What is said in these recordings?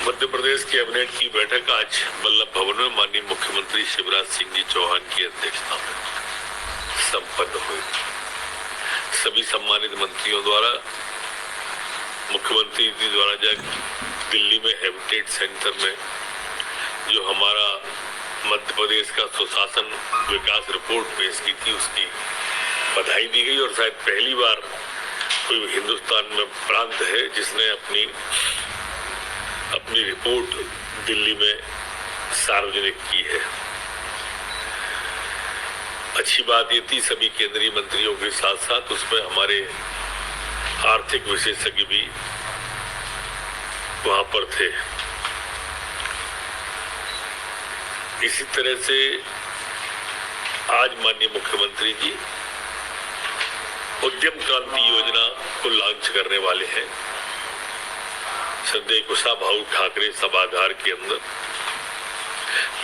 Madhya Pradesh cabinet की बैठक आज वल्लभ भवन में माननीय मुख्यमंत्री शिवराज सिंह जी चौहान की अध्यक्षता में संपन्न हुई। सभी सम्मानित मंत्रियों द्वारा मुख्यमंत्री जी द्वारा दिल्ली में हैबिटेट सेंटर में जो हमारा मध्य प्रदेश का सुशासन विकास रिपोर्ट पेश की थी, उसकी बधाई दी गई। और शायद पहली बार कोई हिंदुस्तान में प्रांत है जिसने अपनी रिपोर्ट दिल्ली में सार्वजनिक की है। अच्छी बात ये थी, सभी केंद्रीय मंत्रियों के साथ साथ उसमें हमारे आर्थिक विशेषज्ञ भी वहां पर थे। इसी तरह से आज माननीय मुख्यमंत्री जी उद्यम क्रांति योजना को लॉन्च करने वाले हैं। श्रद्धेय कुशाभाऊ ठाकरे सभागार के अंदर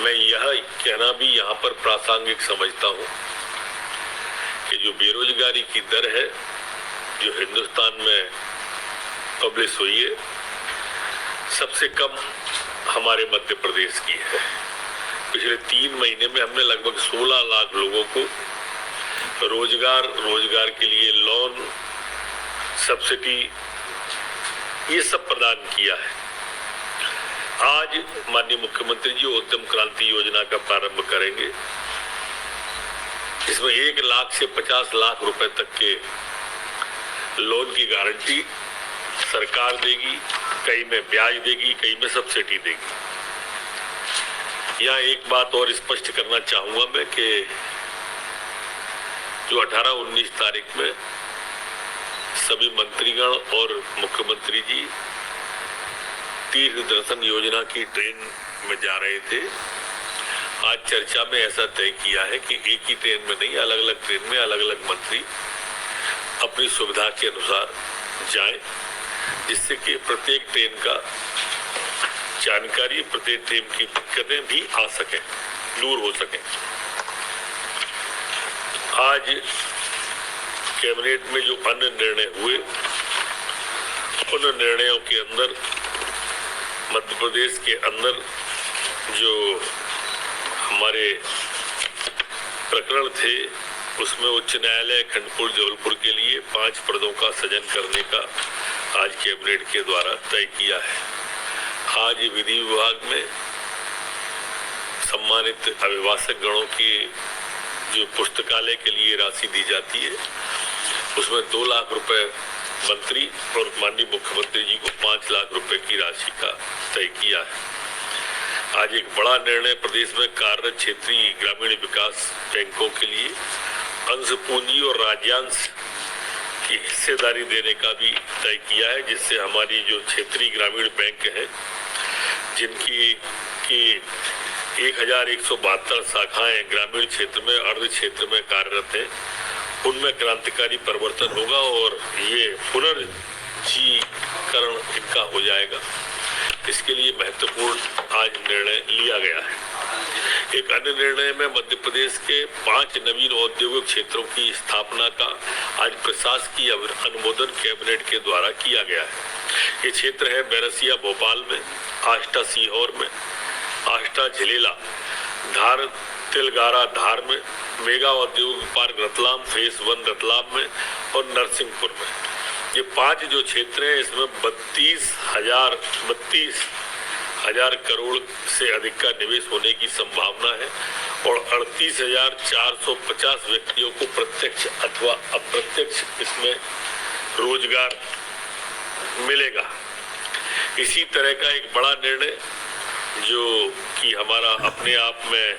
मैं यह कहना भी यहाँ पर प्रासंगिक समझता हूँ कि जो बेरोजगारी की दर है जो हिंदुस्तान में पब्लिश हुई है, सबसे कम हमारे मध्य प्रदेश की है। पिछले 3 महीने में हमने लगभग 16 लाख लोगों को रोजगार के लिए लोन, सब्सिडी, ये सब प्रदान किया है। आज माननीय मुख्यमंत्री जी उद्यम क्रांति योजना का प्रारंभ करेंगे। इसमें 1 लाख से 50 लाख रुपए तक के लोन की गारंटी सरकार देगी, कई में ब्याज देगी, कई में सब्सिडी देगी। यहाँ एक बात और स्पष्ट करना चाहूंगा मैं कि जो 18-19 तारीख में सभी मंत्रीगण और मुख्यमंत्री जी तीर्थ दर्शन योजना की ट्रेन में जा रहे थे, आज चर्चा में ऐसा तय किया है कि एक ही ट्रेन में नहीं, अलग अलग ट्रेन में अलग अलग मंत्री अपनी सुविधा के अनुसार जाएं, जिससे कि प्रत्येक ट्रेन का जानकारी, प्रत्येक ट्रेन की दिक्कतें भी आ सकें, दूर हो सकें। आज कैबिनेट में जो अन्य निर्णय हुए, उन निर्णयों के अंदर मध्य प्रदेश के अंदर जो हमारे प्रकरण थे, उसमें उच्च न्यायालय खंडपुर जबलपुर के लिए 5 पदों का सृजन करने का आज कैबिनेट के द्वारा तय किया है। आज विधि विभाग में सम्मानित अभिभाषक गणों की जो पुस्तकालय के लिए राशि दी जाती है, उसमें 2 लाख रुपए मंत्री और माननीय मुख्यमंत्री जी को 5 लाख रुपए की राशि का तय किया है। आज एक बड़ा निर्णय प्रदेश में कार्यरत क्षेत्रीय ग्रामीण विकास बैंकों के लिए अंश पूंजी और राज्यांश की हिस्सेदारी देने का भी तय किया है, जिससे हमारी जो क्षेत्रीय ग्रामीण बैंक हैं, जिनकी 1172 शाखाएं ग्रामीण क्षेत्र में, अर्ध क्षेत्र में कार्यरत हैं, उनमें क्रांतिकारी परिवर्तन होगा और ये पुनर्जीकरण इनका हो जाएगा। इसके लिए महत्वपूर्ण आज निर्णय लिया गया है। एक अन्य निर्णय में मध्य प्रदेश के 5 नवीन औद्योगिक क्षेत्रों की स्थापना का आज प्रशासकीय अनुमोदन कैबिनेट के द्वारा किया गया है। ये क्षेत्र है बैरसिया भोपाल में, आष्टा सीहोर में, आष्टा झिलेला, धार तिलगारा धार में, मेगा औद्योगिक पार्क रतलाम, फेस 1 रतलाम में और नरसिंहपुर में। ये 5 जो क्षेत्र हैं, इसमें 32 हजार करोड़ से अधिक का निवेश होने की संभावना है और 38,450 व्यक्तियों को प्रत्यक्ष अथवा अप्रत्यक्ष इसमें रोजगार मिलेगा। इसी तरह का एक बड़ा निर्णय जो कि हमारा अपने आप में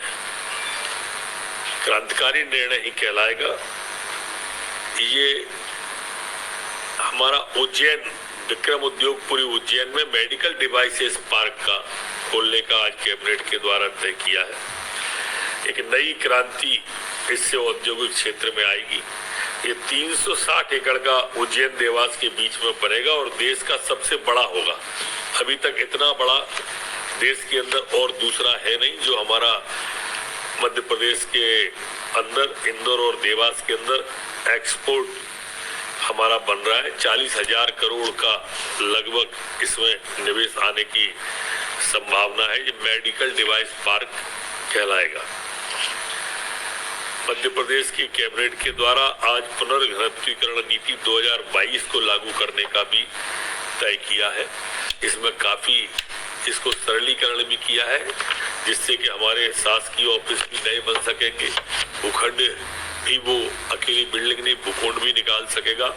क्रांतिकारी निर्णय ही कहलाएगा, ये हमारा उज्जैन विक्रम उद्योगपुरी उज्जैन में मेडिकल डिवाइसेस पार्क का खोलने का आज कैबिनेट के द्वारा तय किया है। एक नई क्रांति इससे औद्योगिक क्षेत्र में आएगी। ये 360 एकड़ का उज्जैन देवास के बीच में बनेगा और देश का सबसे बड़ा होगा। अभी तक इतना बड़ा देश के अंदर और दूसरा है नहीं, जो हमारा मध्य प्रदेश के अंदर इंदौर और देवास के अंदर एक्सपोर्ट हमारा बन रहा है। 40,000 करोड़ का लगभग इसमें निवेश आने की संभावना है। ये मेडिकल डिवाइस पार्क कहलाएगा। मध्य प्रदेश की कैबिनेट के द्वारा आज पुनर्घनत्वीकरण नीति 2022 को लागू करने का भी तय किया है। इसमें काफी इसको सरलीकरण भी किया है, जिससे कि हमारे शासकीय ऑफिस भी नए बन सकेंगे, भूखंड भी वो अकेली बिल्डिंग नहीं, भूखंड भी निकाल सकेगा।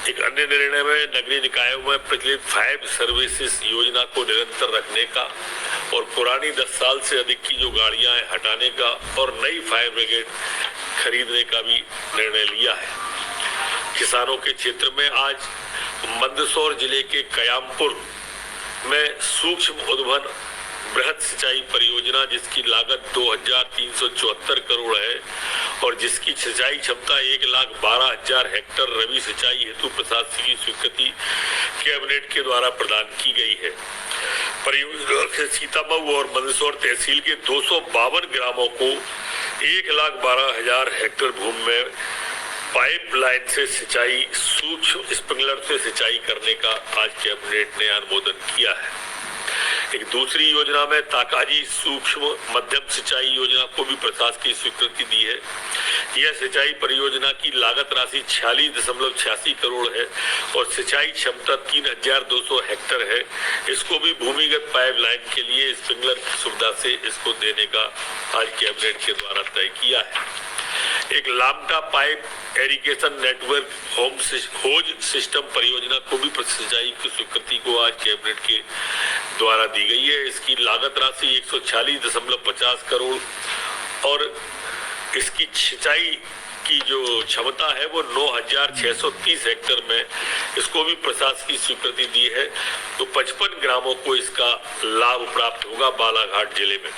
एक अन्य निर्णय में नगरीय निकायों में प्रचलित 5 सर्विसेज योजना को निरंतर रखने का और पुरानी 10 साल से अधिक की जो गाड़ियां हैं हटाने का और नई फायर ब्रिगेड खरीदने का भी निर्णय लिया है। किसानों के क्षेत्र में आज मंदसौर जिले के कयामपुर में सूक्ष्म उद्वहन बृहद सिंचाई परियोजना, जिसकी लागत 2374 करोड़ है और जिसकी सिंचाई क्षमता 1,12,000 हेक्टेयर रबी सिंचाई हेतु प्रशासकीय स्वीकृति कैबिनेट के द्वारा प्रदान की गई है। परियोजना से सीतामऊ और मंदसौर तहसील के 252 ग्रामों को 1,12,000 हेक्टेयर भूमि में पाइपलाइन से सिंचाई, सूक्ष्म स्प्रिंकलर से सिंचाई करने का आज कैबिनेट ने अनुमोदन किया है। एक दूसरी योजना में ताकाजी सूक्ष्म मध्यम सिंचाई योजना को भी प्रशासकीय स्वीकृति दी है। यह सिंचाई परियोजना की लागत राशि 46.86 करोड़ है और सिंचाई क्षमता 3,200 हेक्टेयर है। इसको भी भूमिगत पाइपलाइन के लिए स्प्रिंकलर की सुविधा से इसको देने का आज कैबिनेट के द्वारा तय किया है। एक लामटा पाइप एरिगेशन नेटवर्क होज सिस्टम परियोजना को भी सिंचाई की स्वीकृति को आज कैबिनेट के द्वारा दी गई है। इसकी लागत राशि 146.50 करोड़ और इसकी सिंचाई की जो क्षमता है वो 9,630 हेक्टेयर में, इसको भी प्रशासकीय स्वीकृति दी है। तो 55 ग्रामों को इसका लाभ प्राप्त होगा बालाघाट जिले में।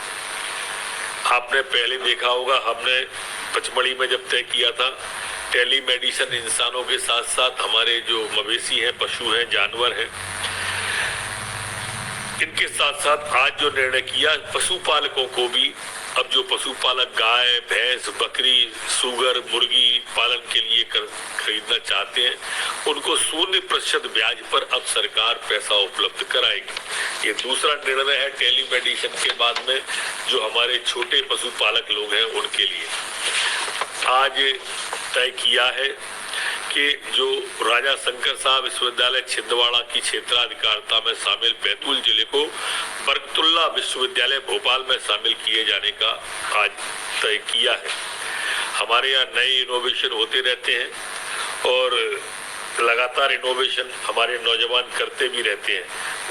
आपने पहले देखा होगा, हमने पचमढ़ी में जब तय किया था, टेलीमेडिसिन इंसानों के साथ साथ हमारे जो मवेशी हैं, पशु हैं, जानवर हैं, इनके साथ साथ आज जो निर्णय किया, पशुपालकों को भी अब जो पशुपालक गाय, भैंस, बकरी, सूगर, मुर्गी पालन के लिए खरीदना चाहते हैं, उनको 0% ब्याज पर अब सरकार पैसा उपलब्ध कराएगी। ये दूसरा निर्णय है टेलीमेडिसिन के बाद में जो हमारे छोटे पशुपालक लोग हैं उनके लिए। आज तय किया है कि जो राजा शंकर साहब विश्वविद्यालय छिंदवाड़ा की क्षेत्राधिकारिता में शामिल बैतूल जिले को बरकतुल्लाह विश्वविद्यालय भोपाल में शामिल किए जाने का आज तय किया है। हमारे यहाँ नए इनोवेशन होते रहते हैं और लगातार इनोवेशन हमारे नौजवान करते भी रहते हैं,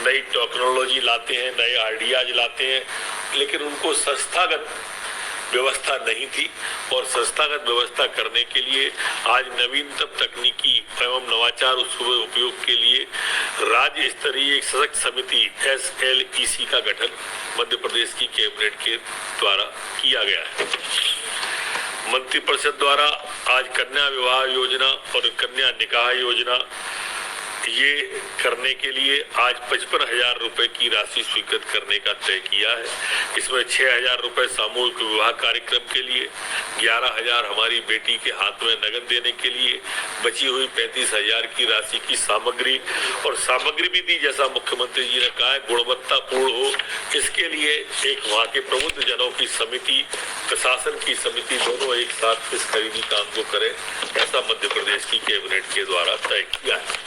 नई टेक्नोलॉजी लाते हैं, नए आइडियाज लाते हैं, लेकिन उनको संस्थागत व्यवस्था नहीं थी और संस्थागत व्यवस्था करने के लिए आज नवीनतम तकनीकी एवं नवाचार उपयोग के लिए राज्य स्तरीय एक सशक्त समिति SLEC का गठन मध्य प्रदेश की कैबिनेट के द्वारा किया गया है। मंत्रिपरिषद द्वारा आज कन्या विवाह योजना और कन्या निकाह योजना ये करने के लिए आज 55,000 रुपए की राशि स्वीकृत करने का तय किया है। इसमें 6,000 रुपए सामूहिक विवाह कार्यक्रम के लिए, 11,000 हमारी बेटी के हाथ में नगद देने के लिए, बची हुई 35,000 की राशि की सामग्री और सामग्री भी दी, जैसा मुख्यमंत्री जी ने कहा है, गुणवत्तापूर्ण हो, इसके लिए एक वहाँ के प्रबुद्ध जनों की समिति, प्रशासन की समिति दोनों एक साथ इस खरीदी काम को करें, ऐसा मध्य प्रदेश की कैबिनेट के द्वारा तय किया है।